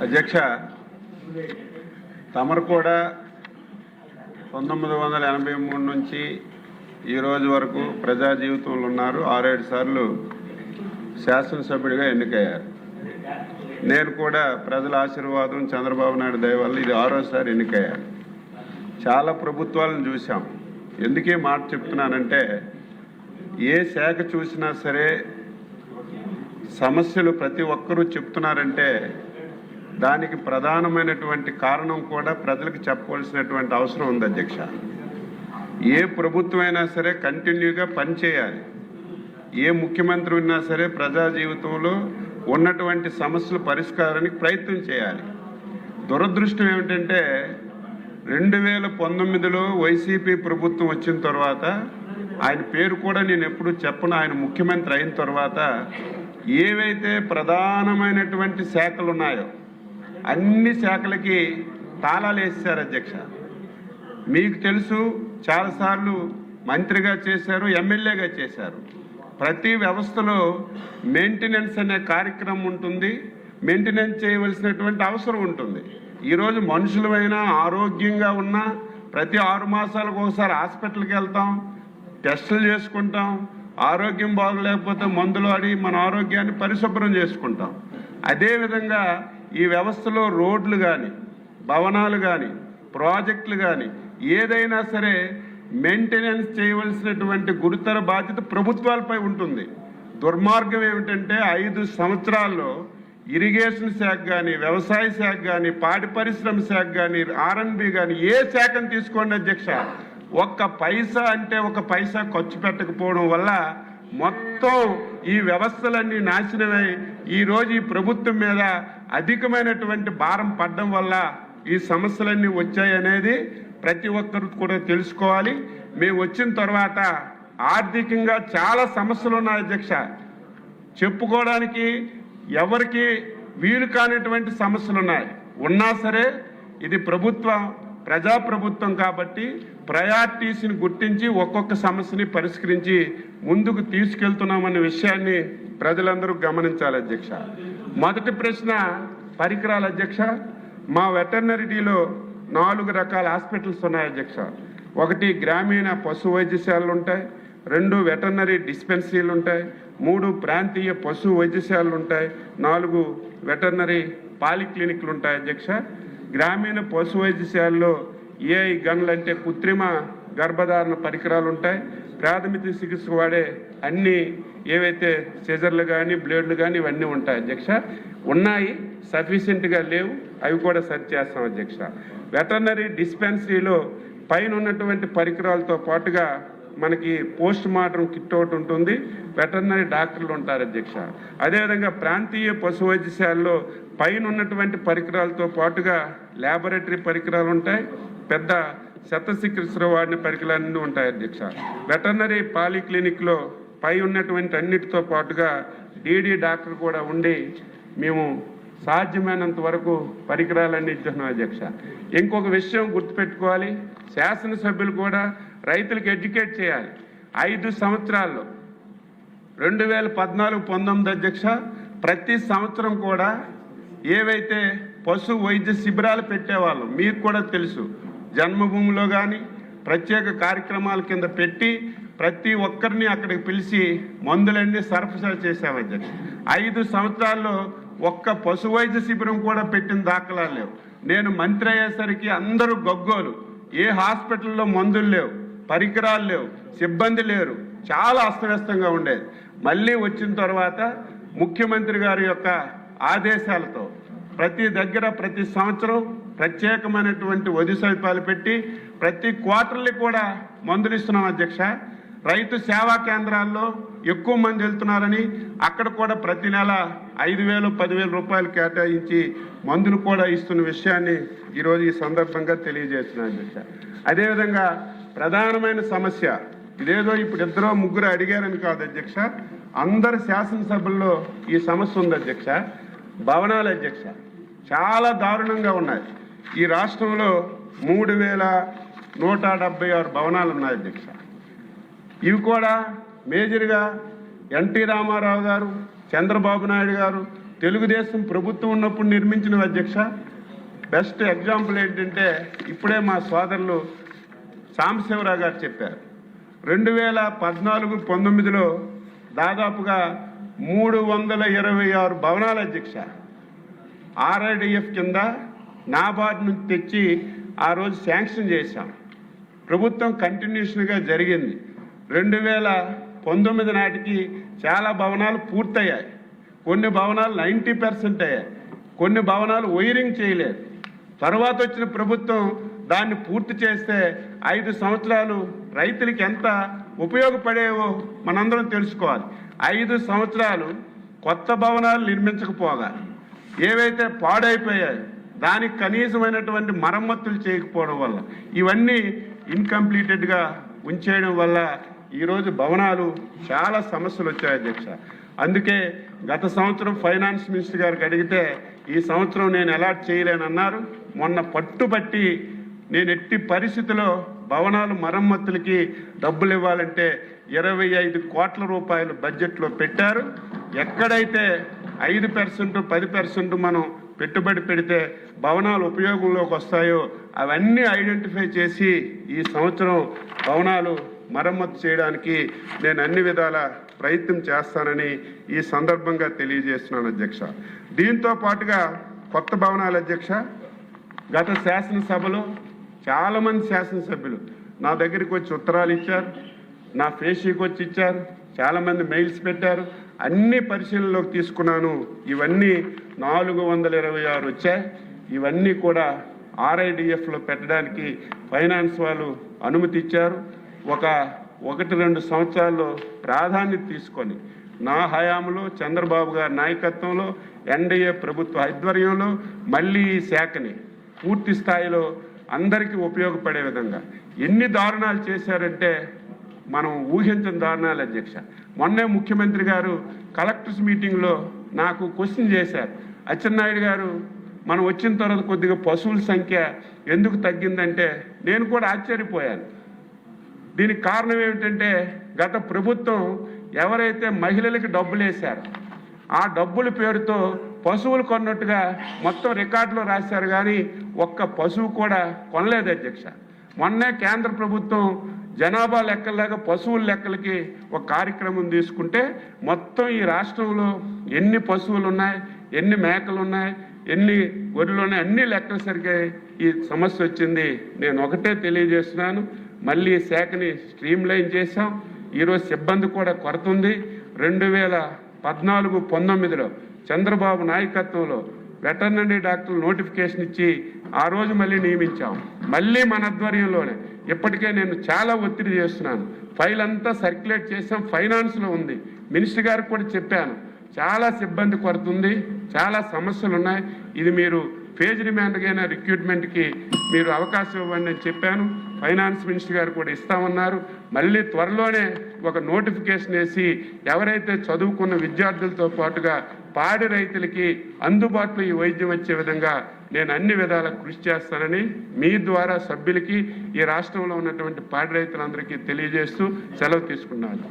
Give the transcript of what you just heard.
అధ్యక్ష, తమరు కూడా 1983 నుంచి ఈ రోజు వరకు ప్రజా జీవితంలో ఉన్నారు. 6-7 సార్లు శాసనసభ్యుడిగా ఎన్నికయ్యారు. నేను కూడా ప్రజల ఆశీర్వాదం, చంద్రబాబు నాయుడు దయ వల్ల ఇది 6వసారి ఎన్నికయ్యారు. చాలా ప్రభుత్వాలను చూసాం. ఎందుకే మాట చెప్తున్నానంటే, ఏ శాఖ చూసినా సరే సమస్యలు ప్రతి ఒక్కరూ చెప్తున్నారంటే దానికి ప్రధానమైనటువంటి కారణం కూడా ప్రజలకు చెప్పవలసినటువంటి అవసరం ఉంది అధ్యక్ష. ఏ ప్రభుత్వం అయినా సరే కంటిన్యూగా పనిచేయాలి. ఏ ముఖ్యమంత్రి ఉన్నా సరే ప్రజా జీవితంలో ఉన్నటువంటి సమస్యల పరిష్కారానికి ప్రయత్నం చేయాలి. దురదృష్టం ఏమిటంటే 2019లో వైసీపీ ప్రభుత్వం వచ్చిన తర్వాత, ఆయన పేరు కూడా నేను ఎప్పుడు చెప్పను, ఆయన ముఖ్యమంత్రి అయిన తర్వాత ఏవైతే ప్రధానమైనటువంటి శాఖలు ఉన్నాయో అన్ని శాఖలకి తాళాలు వేసారు అధ్యక్ష. మీకు తెలుసు, చాలాసార్లు మంత్రిగా చేశారు, ఎమ్మెల్యేగా చేశారు. ప్రతి వ్యవస్థలో మెయింటెనెన్స్ అనే కార్యక్రమం ఉంటుంది. మెయింటెనెన్స్ చేయవలసినటువంటి అవసరం ఉంటుంది. ఈరోజు మనుషులమైనా ఆరోగ్యంగా ఉన్నా ప్రతి 6 మాసాలకు ఒకసారి హాస్పిటల్కి వెళ్తాం, టెస్టులు చేసుకుంటాం. ఆరోగ్యం బాగోలేకపోతే మందులు ఆడి మన ఆరోగ్యాన్ని పరిశుభ్రం చేసుకుంటాం. అదేవిధంగా ఈ వ్యవస్థలో రోడ్లు కానీ, భవనాలు కానీ, ప్రాజెక్టులు కానీ ఏదైనా సరే మెయింటెనెన్స్ చేయవలసినటువంటి గురుతర బాధ్యత ప్రభుత్వాలపై ఉంటుంది. దుర్మార్గం ఏమిటంటే 5 సంవత్సరాల్లో ఇరిగేషన్ శాఖ కానీ, వ్యవసాయ శాఖ కానీ, పాడి పరిశ్రమ శాఖ కానీ, R&B కానీ ఏ శాఖను తీసుకోండి అధ్యక్ష, ఒక్క పైసా అంటే ఒక పైసా ఖర్చు పెట్టకపోవడం వల్ల మొత్తం ఈ వ్యవస్థలన్నీ నాశనమై ఈరోజు ఈ ప్రభుత్వం మీద అధికమైనటువంటి భారం పడడం వల్ల ఈ సమస్యలన్నీ వచ్చాయనేది ప్రతి ఒక్కరు కూడా తెలుసుకోవాలి. మేము వచ్చిన తర్వాత ఆర్థికంగా చాలా సమస్యలు ఉన్నాయి అధ్యక్ష. చెప్పుకోవడానికి ఎవరికి వీలు కానిటువంటి సమస్యలు ఉన్నాయి. ఉన్నా సరే ఇది ప్రజాప్రభుత్వం కాబట్టి ప్రయారిటీస్ని గుర్తించి ఒక్కొక్క సమస్యని పరిష్కరించి ముందుకు తీసుకెళ్తున్నామనే విషయాన్ని ప్రజలందరూ గమనించాలి అధ్యక్ష. మొదటి ప్రశ్న పరికరాలు అధ్యక్ష. మా వెటర్నరీలో 4 రకాల హాస్పిటల్స్ ఉన్నాయి అధ్యక్ష. 1 గ్రామీణ పశు వైద్యశాలలు ఉంటాయి, 2 వెటర్నరీ డిస్పెన్సరీలు ఉంటాయి, 3 ప్రాంతీయ పశు వైద్యశాలలు ఉంటాయి, 4 వెటర్నరీ పాలిక్లినిక్లు ఉంటాయి అధ్యక్ష. గ్రామీణ పశు వైద్యశాలలో AI గన్లు అంటే కృత్రిమ గర్భధారణ పరికరాలు ఉంటాయి. ప్రాథమిక చికిత్స వాడే అన్ని ఏవైతే సిజర్లు కానీ, బ్లేడ్లు కానీ ఇవన్నీ ఉంటాయి అధ్యక్ష. ఉన్నాయి, సఫిషియెంట్గా లేవు, అవి కూడా సరి చేస్తాం అధ్యక్ష. వెటర్నరీ డిస్పెన్సరీలో పైన ఉన్నటువంటి పరికరాలతో పాటుగా మనకి పోస్ట్ మార్టం కిట్ ఒకటి ఉంటుంది, వెటర్నరీ డాక్టర్లు ఉంటారు అధ్యక్ష. అదేవిధంగా ప్రాంతీయ పశు వైద్యశాలలో పైన ఉన్నటువంటి పరికరాలతో పాటుగా ల్యాబొరేటరీ పరికరాలు ఉంటాయి, పెద్ద శస్త్రచికిత్సలో వాడిన పరికరాలన్నీ ఉంటాయి అధ్యక్ష. వెటర్నరీ పాలిక్లినిక్లో పై ఉన్నటువంటి అన్నిటితో పాటుగా DD డాక్టర్ కూడా ఉండి మేము సాధ్యమైనంత వరకు పరికరాలన్నీ ఇస్తున్నాం అధ్యక్ష. ఇంకొక విషయం గుర్తుపెట్టుకోవాలి, శాసనసభ్యులు కూడా రైతులకు ఎడ్యుకేట్ చేయాలి. 5 సంవత్సరాల్లో 2014-19 అధ్యక్ష, ప్రతి సంవత్సరం కూడా ఏవైతే పశు వైద్య శిబిరాలు పెట్టేవాళ్ళం మీకు కూడా తెలుసు, జన్మభూమిలో కానీ ప్రత్యేక కార్యక్రమాల కింద పెట్టి ప్రతి ఒక్కరిని అక్కడికి పిలిచి మందులన్నీ సరఫరా చేసాం అధ్యక్ష. 5 సంవత్సరాల్లో ఒక్క పశు వైద్య శిబిరం కూడా పెట్టిన దాఖలాలు లేవు. నేను మంత్రి అయ్యేసరికి అందరూ గగ్గోలు, ఏ హాస్పిటల్లో మందులు లేవు, పరికరాలు లేవు, సిబ్బంది లేరు, చాలా అస్తవ్యస్తంగా ఉండేది. మళ్ళీ వచ్చిన తర్వాత ముఖ్యమంత్రి గారి యొక్క ఆదేశాలతో ప్రతి దగ్గర ప్రతి సంవత్సరం ప్రత్యేకమైనటువంటి వైద్య సదుపాయాలు పెట్టి ప్రతి క్వార్టర్లీ కూడా మందులు ఇస్తున్నాం అధ్యక్ష. రైతు సేవా కేంద్రాల్లో ఎక్కువ మంది వెళ్తున్నారని అక్కడ కూడా ప్రతి నెల 5,000-10,000 రూపాయలు కేటాయించి మందులు కూడా ఇస్తున్న విషయాన్ని ఈరోజు ఈ సందర్భంగా తెలియజేస్తున్నాను అధ్యక్ష. అదేవిధంగా ప్రధానమైన సమస్య ఇదేదో ఇప్పుడు 2-3 అడిగారని కాదు అధ్యక్ష, అందరు శాసనసభల్లో ఈ సమస్య ఉంది అధ్యక్ష. భవనాలు అధ్యక్ష చాలా దారుణంగా ఉన్నాయి. ఈ రాష్ట్రంలో 176 భవనాలు ఉన్నాయి అధ్యక్ష. ఇవి కూడా మేజర్గా ఎన్టీ రామారావు గారు, చంద్రబాబు నాయుడు గారు తెలుగుదేశం ప్రభుత్వం ఉన్నప్పుడు నిర్మించినవి అధ్యక్ష. బెస్ట్ ఎగ్జాంపుల్ ఏంటంటే ఇప్పుడే మా సోదరులు సాంబశివరావు గారు చెప్పారు, 2014-19లో దాదాపుగా 326 భవనాలు అధ్యక్ష RIDF కింద నాబార్డు నుంచి తెచ్చి ఆ రోజు శాంక్షన్ చేశాం. ప్రభుత్వం కంటిన్యూషన్గా జరిగింది. 2019 నాటికి చాలా భవనాలు పూర్తయ్యాయి. కొన్ని భవనాలు 90% అయ్యాయి. కొన్ని భవనాలు వైరింగ్ చేయలేదు. తర్వాత వచ్చిన ప్రభుత్వం దాన్ని పూర్తి చేస్తే 5 సంవత్సరాలు రైతులకి ఎంత ఉపయోగపడేవో మనందరం తెలుసుకోవాలి. 5 సంవత్సరాలు కొత్త భవనాలు నిర్మించకపోగా ఏవైతే పాడైపోయాయో దానికి కనీసమైనటువంటి మరమ్మతులు చేయకపోవడం వల్ల, ఇవన్నీ ఇన్కంప్లీటెడ్గా ఉంచేయడం వల్ల ఈరోజు భవనాలు చాలా సమస్యలు వచ్చాయి అధ్యక్ష. అందుకే గత సంవత్సరం ఫైనాన్స్ మినిస్టర్ గారికి అడిగితే ఈ సంవత్సరం నేను అలాట్ చేయలేనన్నారు. మొన్న పట్టుబట్టి నేను ఎట్టి పరిస్థితిలో భవనాలు మరమ్మతులకి డబ్బులు ఇవ్వాలంటే 25 కోట్ల రూపాయలు బడ్జెట్లో పెట్టారు. ఎక్కడైతే 5%, 10% మనం పెట్టుబడి పెడితే భవనాలు ఉపయోగంలోకి వస్తాయో అవన్నీ ఐడెంటిఫై చేసి ఈ సంవత్సరం భవనాలు మరమ్మతు చేయడానికి నేను అన్ని విధాల ప్రయత్నం చేస్తానని ఈ సందర్భంగా తెలియజేస్తున్నాను అధ్యక్ష. దీంతో పాటుగా కొత్త భవనాలు అధ్యక్ష, గత శాసనసభలో చాలామంది శాసనసభ్యులు నా దగ్గరికి వచ్చి ఉత్తరాలు ఇచ్చారు, నా ఫేషీకి వచ్చి ఇచ్చారు, చాలామంది మెయిల్స్ పెట్టారు. అన్ని పరిశీలనలోకి తీసుకున్నాను. ఇవన్నీ 426 వచ్చాయి. ఇవన్నీ కూడా RIDFలో పెట్టడానికి ఫైనాన్స్ వాళ్ళు అనుమతి ఇచ్చారు. 1-2 సంవత్సరాల్లో ప్రాధాన్యత తీసుకొని నా హయాంలో చంద్రబాబు గారి నాయకత్వంలో NDA ప్రభుత్వ ఆధ్వర్యంలో మళ్ళీ ఈ శాఖని పూర్తి స్థాయిలో అందరికీ ఉపయోగపడే విధంగా ఎన్ని దారుణాలు చేశారంటే మనం ఊహించని దారుణాలు అధ్యక్ష. మొన్నే ముఖ్యమంత్రి గారు కలెక్టర్స్ మీటింగ్లో నాకు క్వశ్చన్ చేశారు, అచ్చెన్నాయుడు గారు మనం వచ్చిన తర్వాత కొద్దిగా పశువుల సంఖ్య ఎందుకు తగ్గిందంటే నేను కూడా ఆశ్చర్యపోయాను. దీనికి కారణం ఏమిటంటే గత ప్రభుత్వం ఎవరైతే మహిళలకి డబ్బులు వేశారో ఆ డబ్బుల పేరుతో పశువులు కొన్నట్టుగా మొత్తం రికార్డులో రాశారు, కానీ ఒక్క పశువు కూడా కొనలేదు అధ్యక్ష. మొన్నే కేంద్ర ప్రభుత్వం జనాభా లెక్కలాగా పశువుల లెక్కలకి ఒక కార్యక్రమం తీసుకుంటే మొత్తం ఈ రాష్ట్రంలో ఎన్ని పశువులు ఉన్నాయి, ఎన్ని మేకలు ఉన్నాయి, ఎన్ని గొర్రెలు ఉన్నాయి, అన్ని లెక్కలు సరిగ్గా ఈ సమస్య వచ్చింది. నేను ఒకటే తెలియజేస్తున్నాను, మళ్ళీ శాఖని స్ట్రీమ్లైన్ చేశాం. ఈరోజు సిబ్బంది కూడా కొరత ఉంది. 2014-19లో చంద్రబాబు నాయకత్వంలో వెటర్నరీ డాక్టర్లు నోటిఫికేషన్ ఇచ్చి ఆ రోజు మళ్ళీ నియమించాం. మళ్ళీ మన ఆధ్వర్యంలోనే ఇప్పటికే నేను చాలా ఒత్తిడి చేస్తున్నాను. ఫైల్ అంతా సర్క్యులేట్ చేసాం, ఫైనాన్స్లో ఉంది. మినిస్టర్ గారికి కూడా చెప్పాను, చాలా సిబ్బంది కొరత ఉంది, చాలా సమస్యలు ఉన్నాయి. ఇది మీరు ఫేజ్ రిమాండ్కైనా రిక్రూట్మెంట్కి మీరు అవకాశం ఇవ్వండి అని చెప్పాను. ఫైనాన్స్ మినిస్టర్ గారు కూడా ఇస్తామన్నారు. మళ్ళీ త్వరలోనే ఒక నోటిఫికేషన్ వేసి ఎవరైతే చదువుకున్న విద్యార్థులతో పాటుగా పాడి రైతులకి అందుబాటులో ఈ వైద్యం వచ్చే విధంగా నేను అన్ని విధాలా కృషి చేస్తానని మీ ద్వారా సభ్యులకి ఈ రాష్ట్రంలో ఉన్నటువంటి పాడి రైతులందరికీ తెలియజేస్తూ సెలవు తీసుకున్నాను.